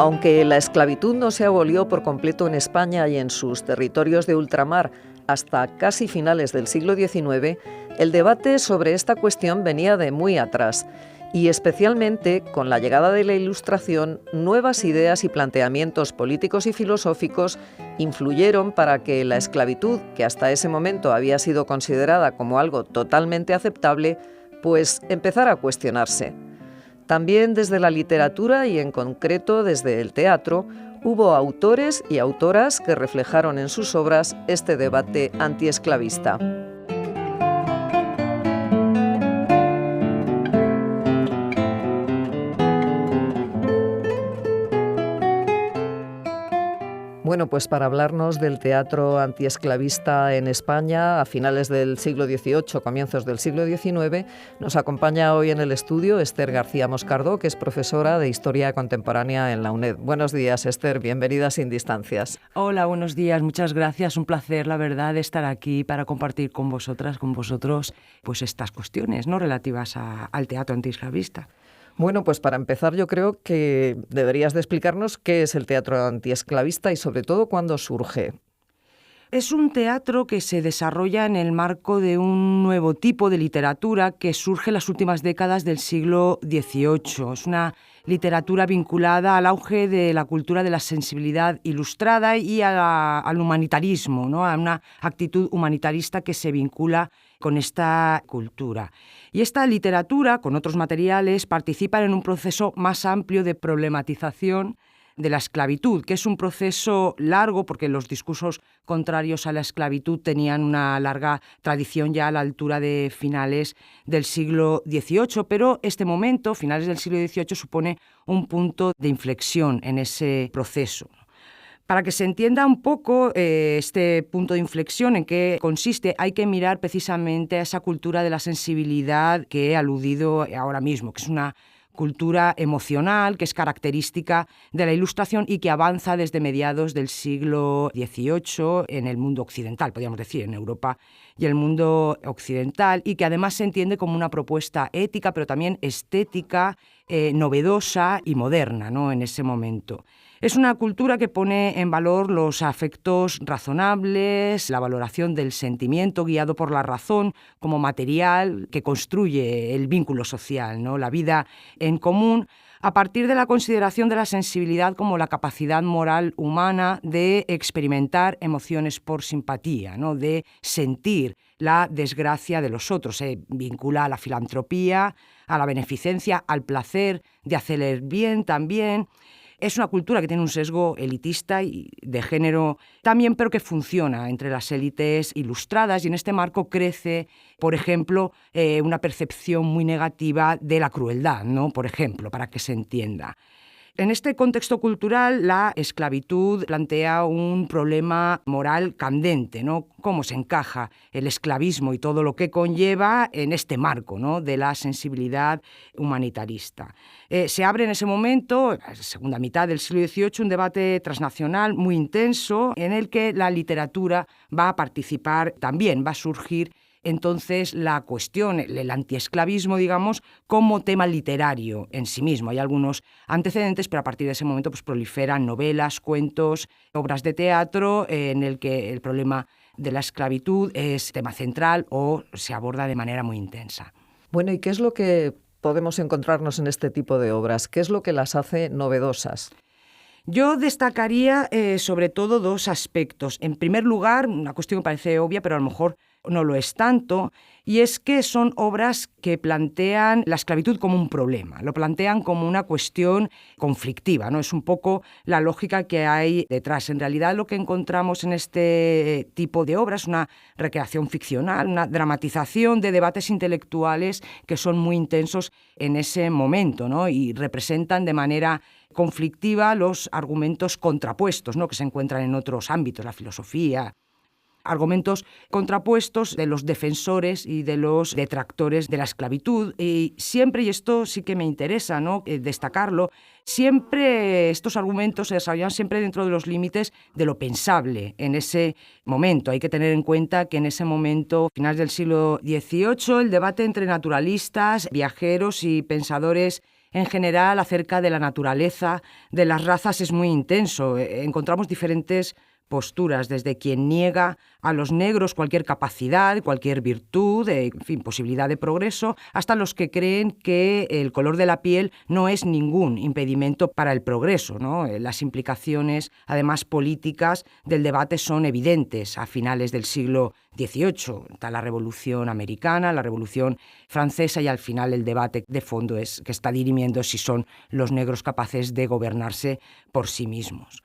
Aunque la esclavitud no se abolió por completo en España y en sus territorios de ultramar hasta casi finales del siglo XIX, el debate sobre esta cuestión venía de muy atrás, y especialmente con la llegada de la Ilustración, nuevas ideas y planteamientos políticos y filosóficos influyeron para que la esclavitud, que hasta ese momento había sido considerada como algo totalmente aceptable, pues empezara a cuestionarse. También desde la literatura y en concreto desde el teatro, hubo autores y autoras que reflejaron en sus obras este debate antiesclavista. Bueno, pues para hablarnos del teatro antiesclavista en España a finales del siglo XVIII, comienzos del siglo XIX, nos acompaña hoy en el estudio Esther García Moscardó, que es profesora de Historia Contemporánea en la UNED. Buenos días, Esther, bienvenida a Sin Distancias. Hola, buenos días, muchas gracias. Un placer, la verdad, estar aquí para compartir con vosotras, con vosotros, pues estas cuestiones, ¿no?, relativas al teatro antiesclavista. Bueno, pues para empezar yo creo que deberías de explicarnos qué es el teatro antiesclavista y sobre todo cuándo surge. Es un teatro que se desarrolla en el marco de un nuevo tipo de literatura que surge en las últimas décadas del siglo XVIII. Es una literatura vinculada al auge de la cultura de la sensibilidad ilustrada y al humanitarismo, ¿no?, a una actitud humanitarista que se vincula con esta cultura. Y esta literatura, con otros materiales, participa en un proceso más amplio de problematización de la esclavitud, que es un proceso largo porque los discursos contrarios a la esclavitud tenían una larga tradición ya a la altura de finales del siglo XVIII, pero este momento, finales del siglo XVIII, supone un punto de inflexión en ese proceso. Para que se entienda un poco este punto de inflexión, en qué consiste, hay que mirar precisamente a esa cultura de la sensibilidad que he aludido ahora mismo, que es una cultura emocional, que es característica de la Ilustración y que avanza desde mediados del siglo XVIII en el mundo occidental, podríamos decir, en Europa y el mundo occidental, y que además se entiende como una propuesta ética, pero también estética, novedosa y moderna, ¿no?, en ese momento. Es una cultura que pone en valor los afectos razonables, la valoración del sentimiento guiado por la razón como material que construye el vínculo social, ¿no?, la vida en común, a partir de la consideración de la sensibilidad como la capacidad moral humana de experimentar emociones por simpatía, ¿no?, de sentir la desgracia de los otros. Se vincula a la filantropía, a la beneficencia, al placer de hacer el bien también. Es una cultura que tiene un sesgo elitista y de género también, pero que funciona entre las élites ilustradas, y en este marco crece, por ejemplo, una percepción muy negativa de la crueldad, ¿no?, por ejemplo, para que se entienda. En este contexto cultural, la esclavitud plantea un problema moral candente, ¿no? ¿Cómo se encaja el esclavismo y todo lo que conlleva en este marco, ¿no?, de la sensibilidad humanitarista? Se abre en ese momento, en la segunda mitad del siglo XVIII, un debate transnacional muy intenso en el que la literatura va a participar también, va a surgir entonces la cuestión, el antiesclavismo, digamos, como tema literario en sí mismo. Hay algunos antecedentes, pero a partir de ese momento pues proliferan novelas, cuentos, obras de teatro en el que el problema de la esclavitud es tema central o se aborda de manera muy intensa. Bueno, ¿y qué es lo que podemos encontrarnos en este tipo de obras? ¿Qué es lo que las hace novedosas? Yo destacaría sobre todo dos aspectos. En primer lugar, una cuestión que parece obvia, pero a lo mejor no lo es tanto, y es que son obras que plantean la esclavitud como un problema, lo plantean como una cuestión conflictiva, ¿no? Es un poco la lógica que hay detrás. En realidad lo que encontramos en este tipo de obras es una recreación ficcional, una dramatización de debates intelectuales que son muy intensos en ese momento, ¿no?, y representan de manera conflictiva los argumentos contrapuestos, ¿no?, que se encuentran en otros ámbitos, la filosofía. Argumentos contrapuestos de los defensores y de los detractores de la esclavitud. Y siempre, y esto sí que me interesa, ¿no?, destacarlo, siempre estos argumentos se desarrollan siempre dentro de los límites de lo pensable en ese momento. Hay que tener en cuenta que en ese momento, finales del siglo XVIII, el debate entre naturalistas, viajeros y pensadores en general acerca de la naturaleza de las razas es muy intenso. Encontramos diferentes posturas, desde quien niega a los negros cualquier capacidad, cualquier virtud, en fin, posibilidad de progreso, hasta los que creen que el color de la piel no es ningún impedimento para el progreso, ¿no? Las implicaciones, además políticas, del debate son evidentes a finales del siglo XVIII. Está la Revolución Americana, la Revolución Francesa, y al final el debate de fondo es que está dirimiendo si son los negros capaces de gobernarse por sí mismos.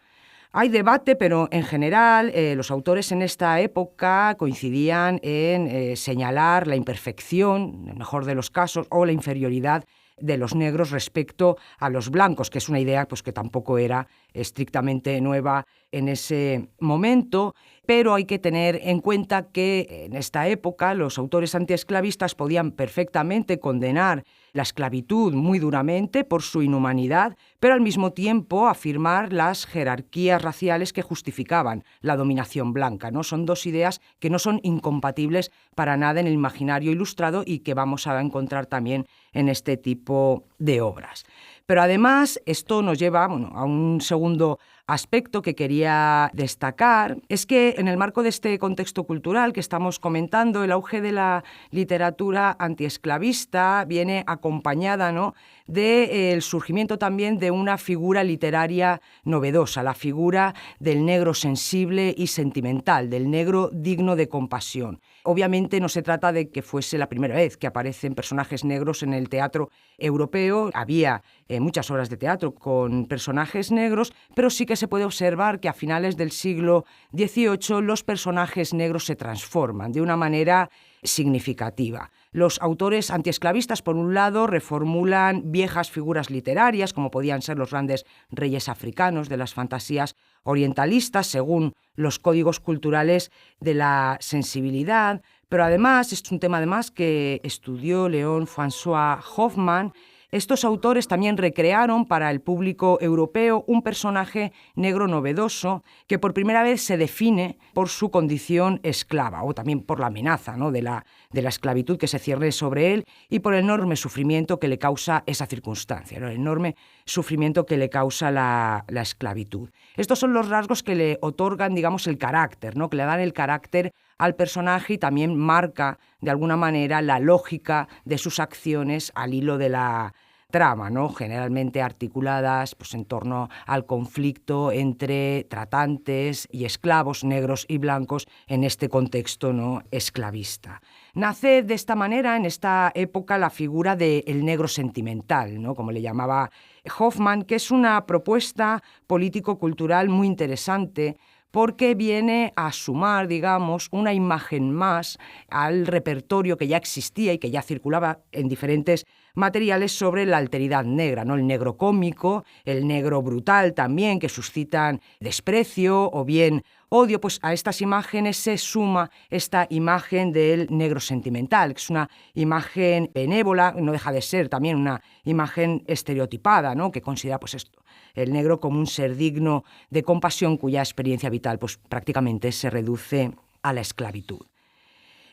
Hay debate, pero en general los autores en esta época coincidían en señalar la imperfección, en el mejor de los casos, o la inferioridad de los negros respecto a los blancos, que es una idea pues, que tampoco era estrictamente nueva en ese momento, pero hay que tener en cuenta que en esta época los autores antiesclavistas podían perfectamente condenar la esclavitud muy duramente por su inhumanidad, pero al mismo tiempo afirmar las jerarquías raciales que justificaban la dominación blanca, ¿no? Son dos ideas que no son incompatibles para nada en el imaginario ilustrado y que vamos a encontrar también en este tipo de obras. Pero además esto nos lleva a un segundo aspecto que quería destacar, es que en el marco de este contexto cultural que estamos comentando, el auge de la literatura antiesclavista viene acompañada, ¿no?, del surgimiento también de una figura literaria novedosa, la figura del negro sensible y sentimental, del negro digno de compasión. Obviamente no se trata de que fuese la primera vez que aparecen personajes negros en el teatro europeo. Había muchas obras de teatro con personajes negros, pero sí que se puede observar que a finales del siglo XVIII los personajes negros se transforman de una manera significativa. Los autores antiesclavistas, por un lado, reformulan viejas figuras literarias, como podían ser los grandes reyes africanos de las fantasías orientalistas, según los códigos culturales de la sensibilidad, pero además, es un tema además que estudió Léon François Hoffmann. Estos autores también recrearon para el público europeo un personaje negro novedoso que por primera vez se define por su condición esclava, o también por la amenaza, ¿no?, de la esclavitud que se cierne sobre él, y por el enorme sufrimiento que le causa esa circunstancia, ¿no?, el enorme sufrimiento que le causa la esclavitud. Estos son los rasgos que le otorgan, digamos, el carácter, ¿no?, que le dan el carácter al personaje, y también marca de alguna manera la lógica de sus acciones al hilo de la trama, ¿no?, generalmente articuladas pues, en torno al conflicto entre tratantes y esclavos negros y blancos en este contexto, ¿no?, esclavista. Nace de esta manera, en esta época, la figura del negro sentimental, ¿no?, como le llamaba Hoffmann, que es una propuesta político-cultural muy interesante, porque viene a sumar, digamos, una imagen más al repertorio que ya existía y que ya circulaba en diferentes materiales sobre la alteridad negra, ¿no?, el negro cómico, el negro brutal también, que suscitan desprecio o bien odio. Pues a estas imágenes se suma esta imagen del negro sentimental, que es una imagen benévola, no deja de ser también una imagen estereotipada, ¿no?, que considera pues esto, el negro como un ser digno de compasión cuya experiencia vital pues prácticamente se reduce a la esclavitud.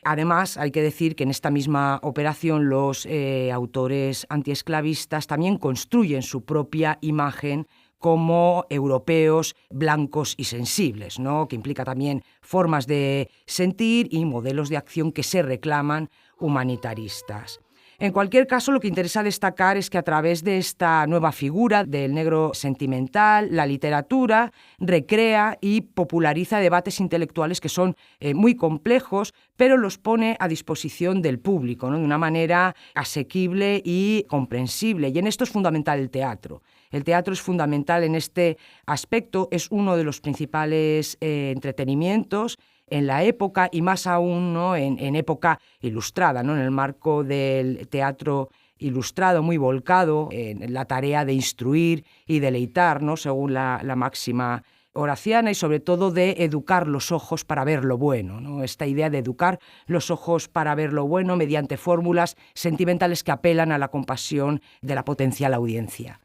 Además, hay que decir que en esta misma operación los autores antiesclavistas también construyen su propia imagen como europeos blancos y sensibles, ¿no?, que implica también formas de sentir y modelos de acción que se reclaman humanitaristas. En cualquier caso, lo que interesa destacar es que a través de esta nueva figura del negro sentimental, la literatura recrea y populariza debates intelectuales que son muy complejos, pero los pone a disposición del público, ¿no?, de una manera asequible y comprensible. Y en esto es fundamental el teatro. El teatro es fundamental en este aspecto, es uno de los principales entretenimientos en la época, y más aún, ¿no?, en época ilustrada, ¿no?, en el marco del teatro ilustrado, muy volcado en la tarea de instruir y deleitar, ¿no?, según la máxima horaciana, y sobre todo de educar los ojos para ver lo bueno, ¿no?, esta idea de educar los ojos para ver lo bueno mediante fórmulas sentimentales que apelan a la compasión de la potencial audiencia.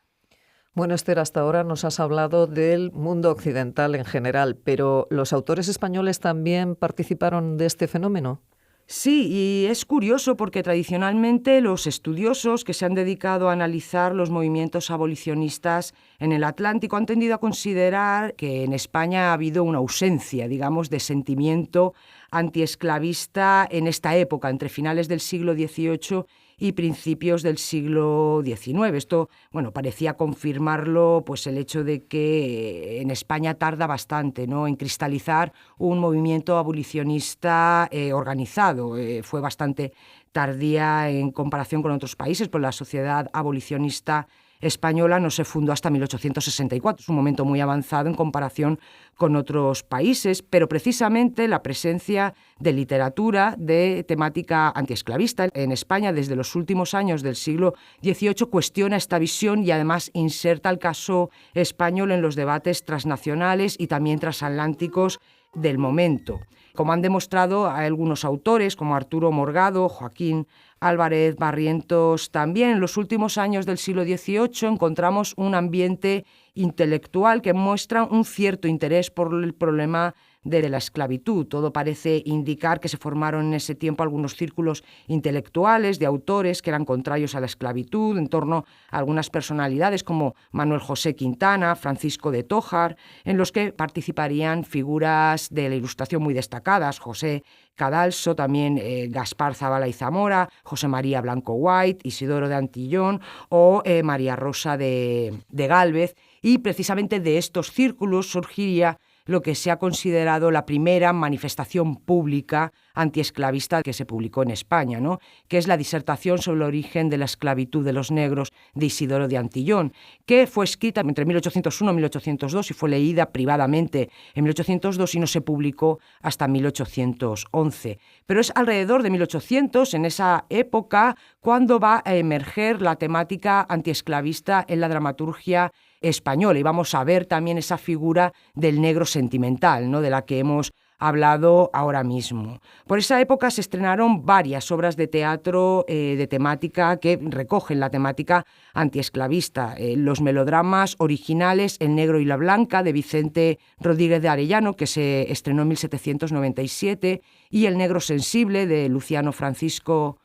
Bueno, Esther, hasta ahora nos has hablado del mundo occidental en general, pero ¿los autores españoles también participaron de este fenómeno? Sí, y es curioso porque tradicionalmente los estudiosos que se han dedicado a analizar los movimientos abolicionistas en el Atlántico han tendido a considerar que en España ha habido una ausencia, digamos, de sentimiento antiesclavista en esta época, entre finales del siglo XVIII y principios del siglo XIX. Esto, bueno, parecía confirmarlo pues el hecho de que en España tarda bastante, ¿no?, en cristalizar un movimiento abolicionista organizado. Fue bastante tardía en comparación con otros países, pues la sociedad abolicionista española no se fundó hasta 1864, es un momento muy avanzado en comparación con otros países, pero precisamente la presencia de literatura de temática antiesclavista en España desde los últimos años del siglo XVIII cuestiona esta visión y además inserta el caso español en los debates transnacionales y también transatlánticos del momento. Como han demostrado algunos autores como Arturo Morgado, Joaquín Álvarez Barrientos, también en los últimos años del siglo XVIII encontramos un ambiente intelectual que muestra un cierto interés por el problema de la esclavitud. Todo parece indicar que se formaron en ese tiempo algunos círculos intelectuales de autores que eran contrarios a la esclavitud, en torno a algunas personalidades como Manuel José Quintana, Francisco de Tójar, en los que participarían figuras de la Ilustración muy destacadas, José Cadalso, también Gaspar Zavala y Zamora, José María Blanco White, Isidoro de Antillón o María Rosa de Gálvez. Y precisamente de estos círculos surgiría lo que se ha considerado la primera manifestación pública antiesclavista que se publicó en España, ¿no?, que es la disertación sobre el origen de la esclavitud de los negros de Isidoro de Antillón, que fue escrita entre 1801 y 1802 y fue leída privadamente en 1802 y no se publicó hasta 1811. Pero es alrededor de 1800, en esa época, cuando va a emerger la temática antiesclavista en la dramaturgia española, y vamos a ver también esa figura del negro sentimental, ¿no?, de la que hemos hablado ahora mismo. Por esa época se estrenaron varias obras de teatro de temática que recogen la temática antiesclavista. Los melodramas originales El negro y la blanca, de Vicente Rodríguez de Arellano, que se estrenó en 1797, y El negro sensible, de Luciano Francisco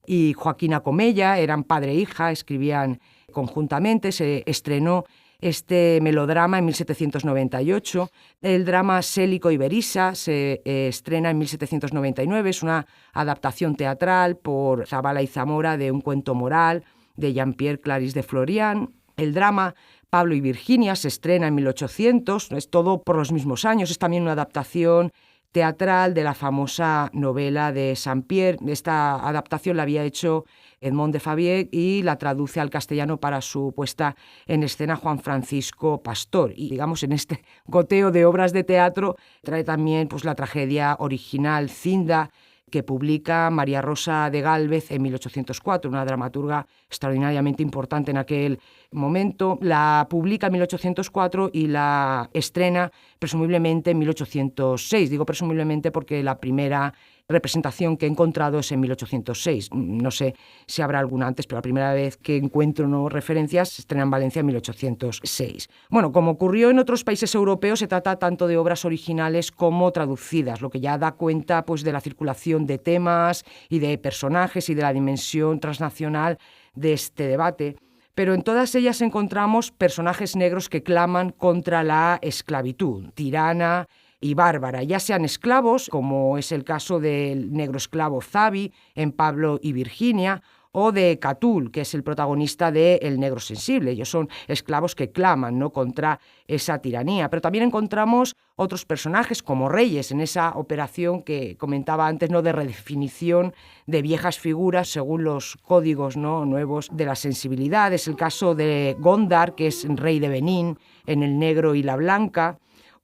y Joaquina Comella, eran padre e hija, escribían conjuntamente. Se estrenó este melodrama en 1798. El drama Sélico y Berisa se estrena en 1799. Es una adaptación teatral por Zavala y Zamora de un cuento moral de Jean-Pierre Claris de Florian. El drama Pablo y Virginia se estrena en 1800. Es todo por los mismos años. Es también una adaptación teatral de la famosa novela de Saint-Pierre. Esta adaptación la había hecho Edmond de Favier y la traduce al castellano para su puesta en escena Juan Francisco Pastor. Y digamos, en este goteo de obras de teatro trae también pues la tragedia original Cinda, que publica María Rosa de Gálvez en 1804, una dramaturga extraordinariamente importante en aquel momento. La publica en 1804 y la estrena presumiblemente en 1806. Digo presumiblemente porque la primera representación que he encontrado es en 1806. No sé si habrá alguna antes, pero la primera vez que encuentro referencias se estrena en Valencia en 1806. Bueno, como ocurrió en otros países europeos, se trata tanto de obras originales como traducidas, lo que ya da cuenta pues de la circulación de temas y de personajes y de la dimensión transnacional de este debate. Pero en todas ellas encontramos personajes negros que claman contra la esclavitud tirana y bárbara, ya sean esclavos, como es el caso del negro esclavo Zabi en Pablo y Virginia, o de Catul, que es el protagonista de El negro sensible. Ellos son esclavos que claman, ¿no?, contra esa tiranía. Pero también encontramos otros personajes como reyes en esa operación que comentaba antes, ¿no?, de redefinición de viejas figuras según los códigos, ¿no?, nuevos de la sensibilidad. Es el caso de Gondar, que es rey de Benín en El negro y la blanca,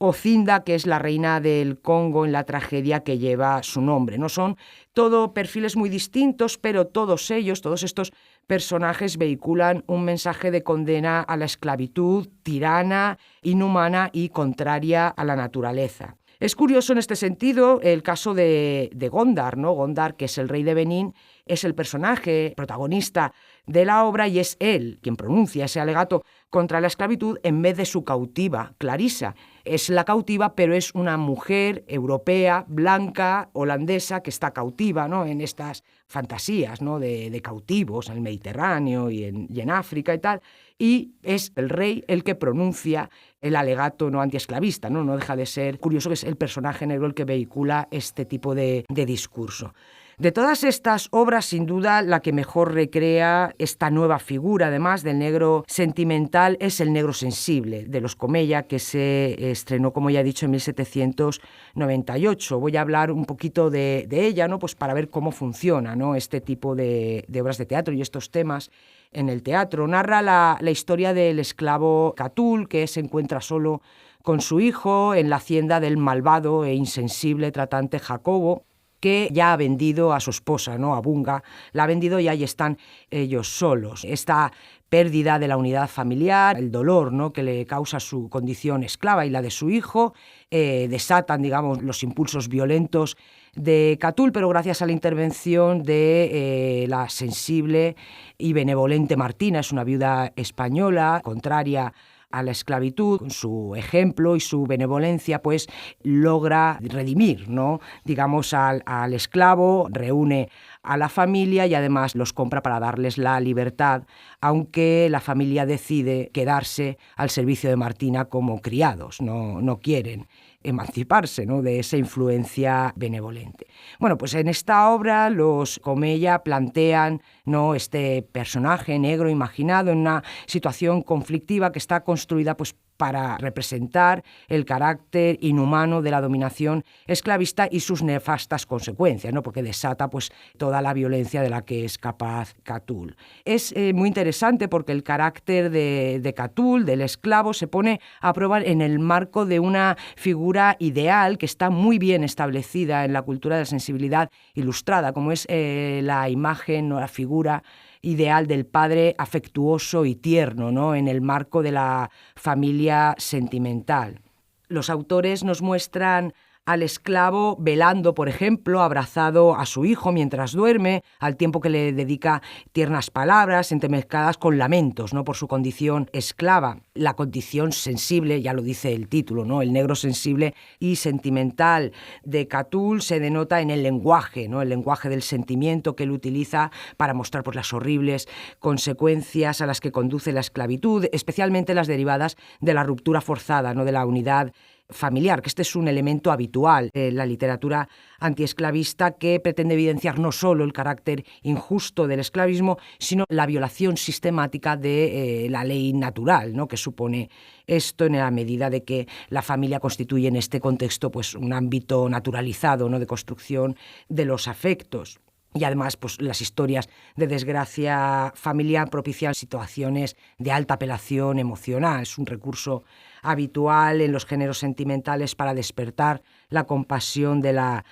o Cinda, que es la reina del Congo en la tragedia que lleva su nombre. No son todo perfiles muy distintos, pero todos ellos, todos estos personajes vehiculan un mensaje de condena a la esclavitud tirana, inhumana y contraria a la naturaleza. Es curioso en este sentido el caso de Gondar, ¿no? Gondar, que es el rey de Benín, es el personaje protagonista de la obra y es él quien pronuncia ese alegato contra la esclavitud en vez de su cautiva, Clarisa. Es la cautiva, pero es una mujer europea, blanca, holandesa, que está cautiva, ¿no?, en estas fantasías, ¿no?, de cautivos en el Mediterráneo y en África y tal, y es el rey el que pronuncia el alegato no antiesclavista, ¿no? No deja de ser curioso que es el personaje negro el que vehicula este tipo de discurso. De todas estas obras, sin duda, la que mejor recrea esta nueva figura, además del negro sentimental, es El negro sensible, de los Comella, que se estrenó, como ya he dicho, en 1798. Voy a hablar un poquito de ella, ¿no?, pues para ver cómo funciona, ¿no?, este tipo de obras de teatro y estos temas en el teatro. Narra la historia del esclavo Catul, que se encuentra solo con su hijo en la hacienda del malvado e insensible tratante Jacobo, que ya ha vendido a su esposa, ¿no?, a Bunga, la ha vendido y ahí están ellos solos. Esta pérdida de la unidad familiar, el dolor, ¿no?, que le causa su condición esclava y la de su hijo, desatan, digamos, los impulsos violentos de Catul, pero gracias a la intervención de la sensible y benevolente Martina, es una viuda española, contraria a la esclavitud, con su ejemplo y su benevolencia, pues logra redimir, ¿no?, digamos, al esclavo, reúne a la familia y además los compra para darles la libertad, aunque la familia decide quedarse al servicio de Martina como criados, no quieren emanciparse, ¿no?, de esa influencia benevolente. Bueno, pues en esta obra los Comella plantean, ¿no?, este personaje negro imaginado en una situación conflictiva que está construida pues para representar el carácter inhumano de la dominación esclavista y sus nefastas consecuencias, ¿no?, porque desata pues toda la violencia de la que es capaz Catul. Es muy interesante porque el carácter de Catul, del esclavo, se pone a prueba en el marco de una figura ideal que está muy bien establecida en la cultura de la sensibilidad ilustrada, como es la imagen o la figura ideal del padre afectuoso y tierno, ¿no?, en el marco de la familia sentimental. Los autores nos muestran al esclavo velando, por ejemplo, abrazado a su hijo mientras duerme, al tiempo que le dedica tiernas palabras entremezcladas con lamentos, ¿no?, por su condición esclava. La condición sensible, ya lo dice el título, ¿no?, el negro sensible y sentimental de Catul se denota en el lenguaje, ¿no?, el lenguaje del sentimiento que él utiliza para mostrar pues las horribles consecuencias a las que conduce la esclavitud, especialmente las derivadas de la ruptura forzada, ¿no?, de la unidad familiar, que este es un elemento habitual en la literatura antiesclavista que pretende evidenciar no solo el carácter injusto del esclavismo, sino la violación sistemática de la ley natural, ¿no?, que supone esto en la medida de que la familia constituye en este contexto pues un ámbito naturalizado, ¿no?, de construcción de los afectos. Y además, pues las historias de desgracia familiar propician situaciones de alta apelación emocional. Es un recurso habitual en los géneros sentimentales para despertar la compasión de la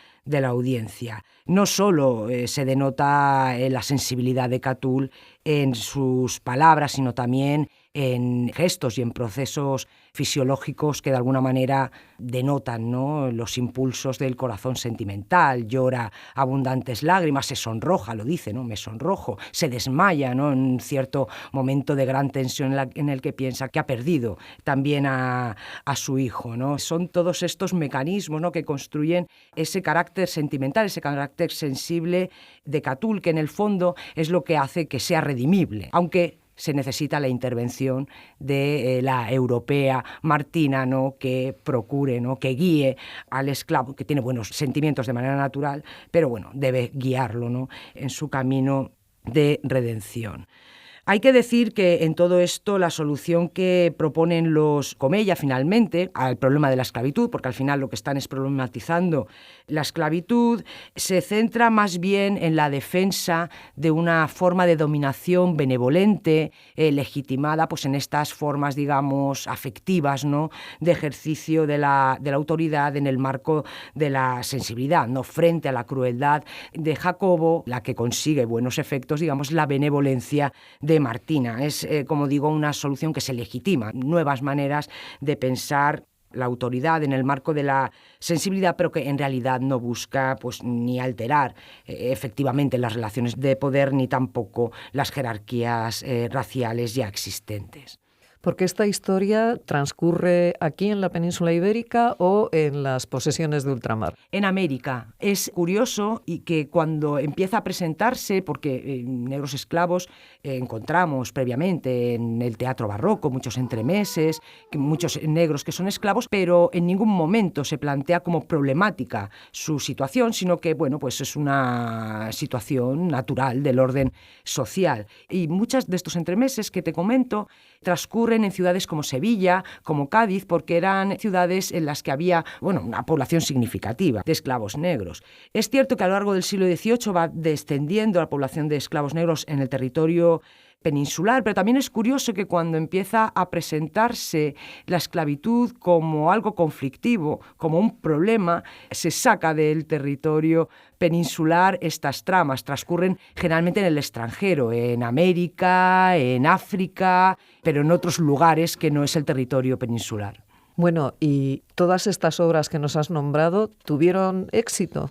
audiencia. No solo se denota la sensibilidad de Catul en sus palabras, sino también en gestos y en procesos fisiológicos que de alguna manera denotan, ¿no?, los impulsos del corazón sentimental. Llora abundantes lágrimas, se sonroja, lo dice, ¿no?, me sonrojo, se desmaya, ¿no?, en un cierto momento de gran tensión en el que piensa que ha perdido también a su hijo, ¿no? Son todos estos mecanismos, ¿no?, que construyen ese carácter sentimental, ese carácter sensible de Catul, que en el fondo es lo que hace que sea redimible, aunque se necesita la intervención de la europea Martina, ¿no?, que procure, ¿no?, que guíe al esclavo, que tiene buenos sentimientos de manera natural, pero bueno, debe guiarlo, ¿no?, en su camino de redención. Hay que decir que en todo esto la solución que proponen los Comella finalmente al problema de la esclavitud, porque al final lo que están es problematizando la esclavitud, se centra más bien en la defensa de una forma de dominación benevolente, legitimada pues en estas formas, digamos, afectivas, ¿no?, de ejercicio de la autoridad en el marco de la sensibilidad, ¿no?, frente a la crueldad de Jacobo, la que consigue buenos efectos, digamos, la benevolencia de Martina. Es, como digo, una solución que se legitima, nuevas maneras de pensar la autoridad en el marco de la sensibilidad, pero que en realidad no busca pues ni alterar efectivamente las relaciones de poder ni tampoco las jerarquías raciales ya existentes. Porque esta historia transcurre aquí en la península ibérica o en las posesiones de ultramar. En América. Es curioso y que cuando empieza a presentarse, porque negros esclavos encontramos previamente en el teatro barroco, muchos entremeses, muchos negros que son esclavos, pero en ningún momento se plantea como problemática su situación, sino que, bueno, pues es una situación natural del orden social. Y muchos de estos entremeses que te comento transcurren en ciudades como Sevilla, como Cádiz, porque eran ciudades en las que había, bueno, una población significativa de esclavos negros. Es cierto que a lo largo del siglo XVIII va descendiendo la población de esclavos negros en el territorio peninsular, pero también es curioso que cuando empieza a presentarse la esclavitud como algo conflictivo, como un problema, se saca del territorio peninsular estas tramas. Transcurren generalmente en el extranjero, en América, en África, pero en otros lugares que no es el territorio peninsular. Bueno, ¿y todas estas obras que nos has nombrado tuvieron éxito?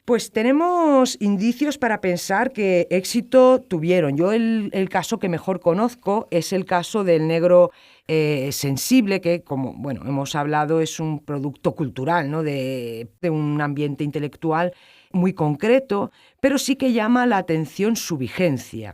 Pues tenemos indicios para pensar que éxito tuvieron. Yo el caso que mejor conozco es el caso del negro sensible, que, como bueno, hemos hablado, es un producto cultural, ¿no? de un ambiente intelectual muy concreto, pero sí que llama la atención su vigencia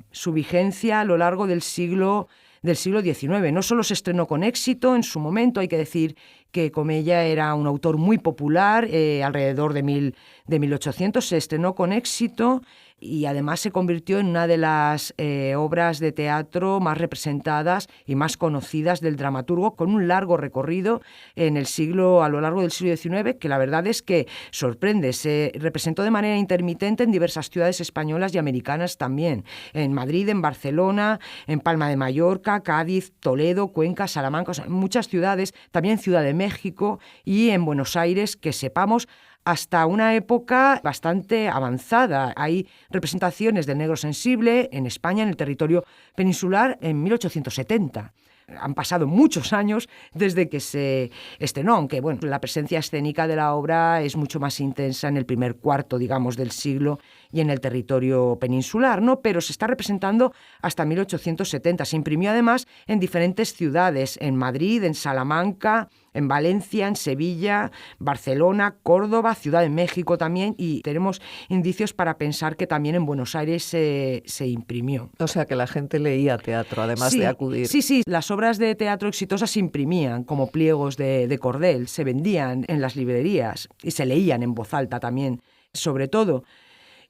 a lo largo del siglo XIX. No solo se estrenó con éxito en su momento, hay que decir que Comella era un autor muy popular, alrededor de 1800 se estrenó con éxito y además se convirtió en una de las obras de teatro más representadas y más conocidas del dramaturgo, con un largo recorrido a lo largo del siglo XIX, que la verdad es que sorprende. Se representó de manera intermitente en diversas ciudades españolas y americanas también, en Madrid, en Barcelona, en Palma de Mallorca, Cádiz, Toledo, Cuenca, Salamanca, o sea, muchas ciudades, también en Ciudad de México y en Buenos Aires, que sepamos, hasta una época bastante avanzada. Hay representaciones del negro sensible en España, en el territorio peninsular, en 1870. Han pasado muchos años desde que se estrenó, aunque bueno, la presencia escénica de la obra es mucho más intensa en el primer cuarto, digamos, del siglo y en el territorio peninsular, ¿no? Pero se está representando hasta 1870. Se imprimió además en diferentes ciudades, en Madrid, en Salamanca, en Valencia, en Sevilla, Barcelona, Córdoba, Ciudad de México también, y tenemos indicios para pensar que también en Buenos Aires se imprimió. O sea, que la gente leía teatro, además de acudir. Sí, las obras de teatro exitosas se imprimían como pliegos de cordel, se vendían en las librerías y se leían en voz alta también, sobre todo.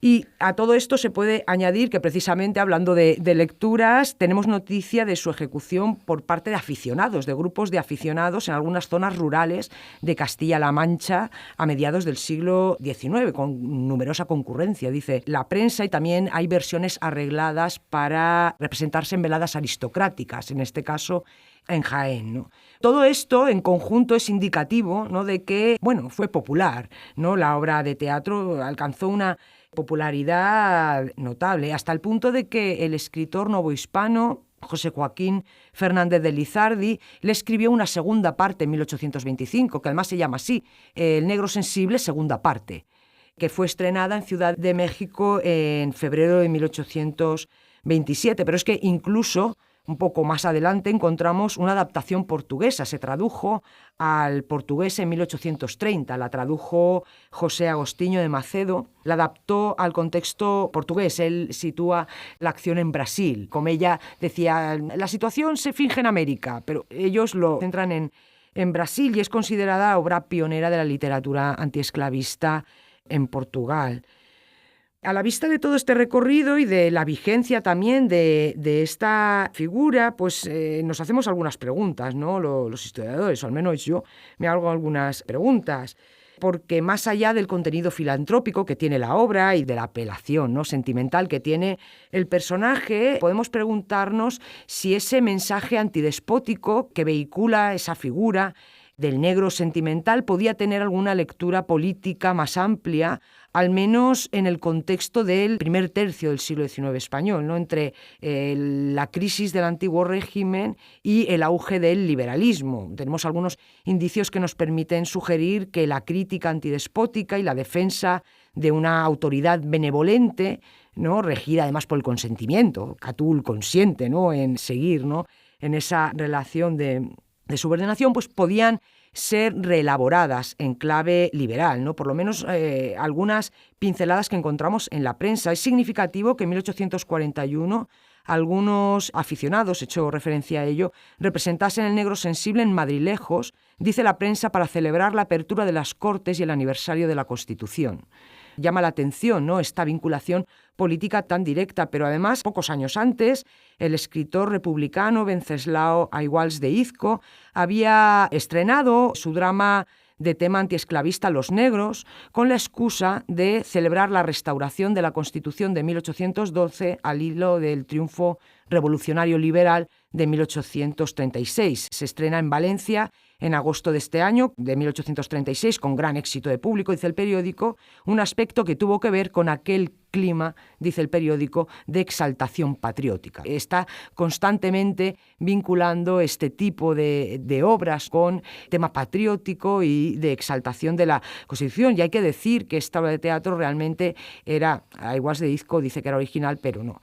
Y a todo esto se puede añadir que precisamente hablando de lecturas, tenemos noticia de su ejecución por parte de aficionados, de grupos de aficionados en algunas zonas rurales de Castilla-La Mancha a mediados del siglo XIX, con numerosa concurrencia, dice la prensa, y también hay versiones arregladas para representarse en veladas aristocráticas, en este caso en Jaén, ¿no? Todo esto en conjunto es indicativo, ¿no?, de que, bueno, fue popular, ¿no? La obra de teatro alcanzó una popularidad notable, hasta el punto de que el escritor novohispano José Joaquín Fernández de Lizardi le escribió una segunda parte en 1825, que además se llama así, El negro sensible, segunda parte, que fue estrenada en Ciudad de México en febrero de 1827. Pero es que incluso un poco más adelante encontramos una adaptación portuguesa. Se tradujo al portugués en 1830, la tradujo José Agostinho de Macedo, la adaptó al contexto portugués. Él sitúa la acción en Brasil. Comella decía, la situación se finge en América, pero ellos lo centran en Brasil, y es considerada obra pionera de la literatura antiesclavista en Portugal. A la vista de todo este recorrido y de la vigencia también de esta figura, pues nos hacemos algunas preguntas, ¿no? Los historiadores, o al menos yo me hago algunas preguntas, porque más allá del contenido filantrópico que tiene la obra y de la apelación, ¿no?, sentimental que tiene el personaje, podemos preguntarnos si ese mensaje antidespótico que vehicula esa figura del negro sentimental podía tener alguna lectura política más amplia, al menos en el contexto del primer tercio del siglo XIX español, ¿no? Entre la crisis del antiguo régimen y el auge del liberalismo. Tenemos algunos indicios que nos permiten sugerir que la crítica antidespótica y la defensa de una autoridad benevolente, ¿no?, regida además por el consentimiento, Catull consiente, ¿no?, en seguir, ¿no?, en esa relación de subordinación, pues podían ser reelaboradas en clave liberal, ¿no? Por lo menos algunas pinceladas que encontramos en la prensa. Es significativo que en 1841 algunos aficionados, he hecho referencia a ello, representasen el negro sensible en Madrilejos, dice la prensa, para celebrar la apertura de las Cortes y el aniversario de la Constitución. Llama la atención, ¿no?, esta vinculación política tan directa, pero además, pocos años antes, el escritor republicano Wenceslao Aiguals de Izco había estrenado su drama de tema antiesclavista Los Negros, con la excusa de celebrar la restauración de la Constitución de 1812 al hilo del triunfo revolucionario liberal de 1836. Se estrena en Valencia en agosto de este año, de 1836, con gran éxito de público, dice el periódico, un aspecto que tuvo que ver con aquel clima, dice el periódico, de exaltación patriótica. Está constantemente vinculando este tipo de obras con tema patriótico y de exaltación de la Constitución. Y hay que decir que esta obra de teatro realmente era, Aiguas de Izco dice que era original, pero no,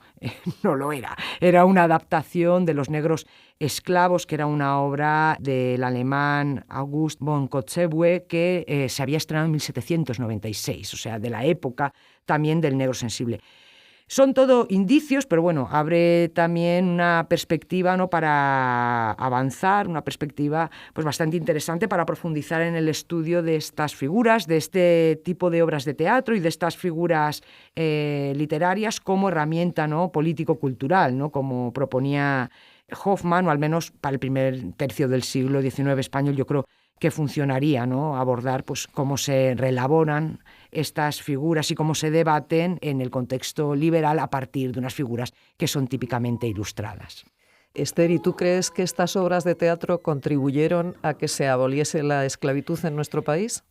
no lo era. Era una adaptación de Los Negros Esclavos, que era una obra del alemán August von Kotzebue, que se había estrenado en 1796, o sea, de la época también del negro sensible. Son todo indicios, pero bueno, abre también una perspectiva, ¿no?, para avanzar, una perspectiva pues bastante interesante para profundizar en el estudio de estas figuras, de este tipo de obras de teatro y de estas figuras literarias como herramienta, ¿no?, político-cultural, ¿no?, como proponía Hoffmann, o al menos para el primer tercio del siglo XIX español, yo creo que funcionaría, ¿no?, abordar pues cómo se reelaboran estas figuras y cómo se debaten en el contexto liberal a partir de unas figuras que son típicamente ilustradas. Esther, ¿y tú crees que estas obras de teatro contribuyeron a que se aboliese la esclavitud en nuestro país?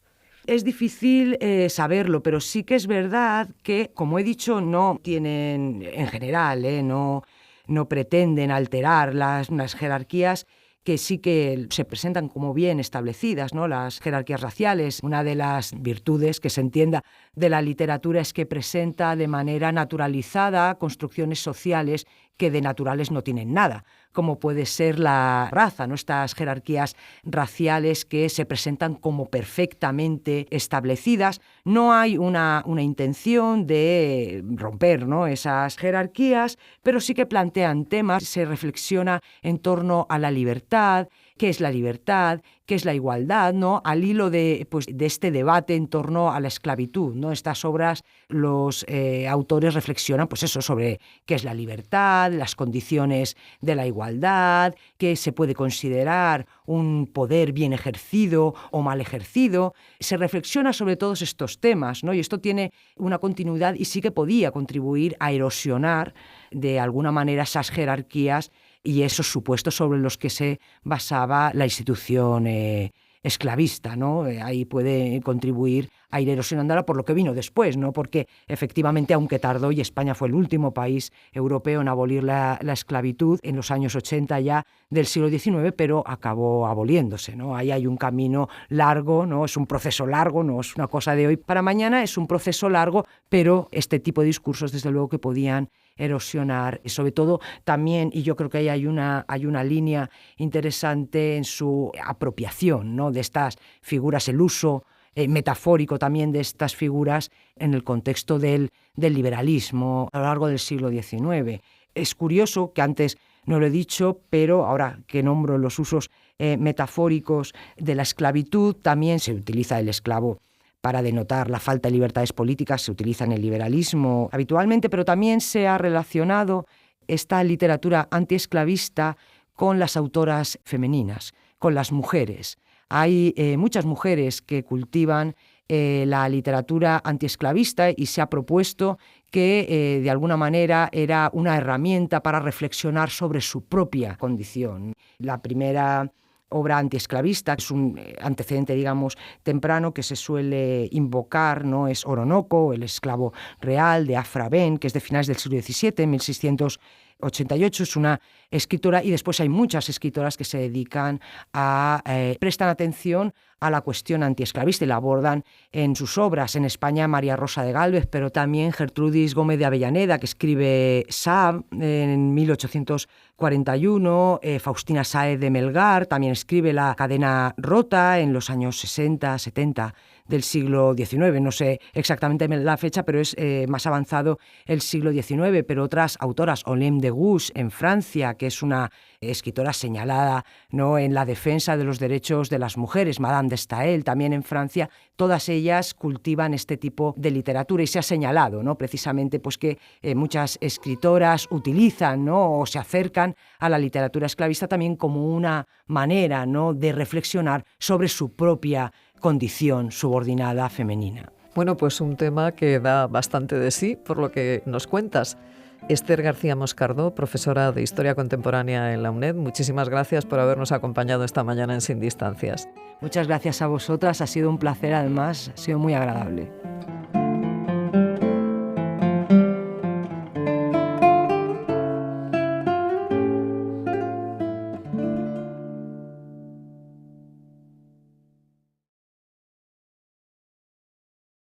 Es difícil saberlo, pero sí que es verdad que, como he dicho, no tienen, en general, no pretenden alterar unas jerarquías que sí que se presentan como bien establecidas, ¿no? Las jerarquías raciales. Una de las virtudes, que se entienda, de la literatura es que presenta de manera naturalizada construcciones sociales que de naturales no tienen nada, como puede ser la raza, ¿no? Estas jerarquías raciales que se presentan como perfectamente establecidas. No hay una intención de romper, ¿no?, esas jerarquías, pero sí que plantean temas, se reflexiona en torno a la libertad, qué es la libertad, qué es la igualdad, ¿no?, al hilo de este debate en torno a la esclavitud, ¿no? Estas obras, los autores reflexionan pues eso, sobre qué es la libertad, las condiciones de la igualdad, qué se puede considerar un poder bien ejercido o mal ejercido. Se reflexiona sobre todos estos temas, ¿no? Y esto tiene una continuidad y sí que podía contribuir a erosionar de alguna manera esas jerarquías y esos supuestos sobre los que se basaba la institución esclavista, ¿no? Ahí puede contribuir a ir erosionándola por lo que vino después, ¿no? Porque efectivamente, aunque tardó, y España fue el último país europeo en abolir la esclavitud en los años 80 ya del siglo XIX, pero acabó aboliéndose, ¿no? Ahí hay un camino largo, ¿no? Es un proceso largo, no es una cosa de hoy para mañana, es un proceso largo, pero este tipo de discursos desde luego que podían erosionar, y sobre todo también, y yo creo que ahí hay una línea interesante en su apropiación, ¿no?, de estas figuras, el uso metafórico también de estas figuras en el contexto del liberalismo a lo largo del siglo XIX. Es curioso que antes no lo he dicho, pero ahora que nombro los usos metafóricos de la esclavitud, también se utiliza el esclavo para denotar la falta de libertades políticas, se utiliza en el liberalismo habitualmente, pero también se ha relacionado esta literatura antiesclavista con las autoras femeninas, con las mujeres. Hay muchas mujeres que cultivan la literatura antiesclavista y se ha propuesto que de alguna manera era una herramienta para reflexionar sobre su propia condición. La primera obra antiesclavista, es un antecedente, digamos, temprano que se suele invocar, ¿no? Es Oronoco, el esclavo real de Afra Ben, que es de finales del siglo XVII, 1688, es una escritora, y después hay muchas escritoras que se dedican a prestan atención a la cuestión antiesclavista y la abordan en sus obras. En España, María Rosa de Gálvez, pero también Gertrudis Gómez de Avellaneda, que escribe Sab en 1841, Faustina Sáez de Melgar también escribe La cadena rota en los años 60, 70 del siglo XIX. No sé exactamente la fecha, pero es más avanzado el siglo XIX. Pero otras autoras, Olympe de Gouges en Francia, que es una escritora señalada, ¿no?, en la defensa de los derechos de las mujeres, Madame de Staël, también en Francia, todas ellas cultivan este tipo de literatura, y se ha señalado, ¿no?, precisamente pues que muchas escritoras utilizan, ¿no?, o se acercan a la literatura esclavista también como una manera, ¿no?, de reflexionar sobre su propia condición subordinada femenina. Bueno, pues un tema que da bastante de sí, por lo que nos cuentas. Esther García Moscardó, profesora de Historia Contemporánea en la UNED, muchísimas gracias por habernos acompañado esta mañana en Sin Distancias. Muchas gracias a vosotras, ha sido un placer, además, ha sido muy agradable.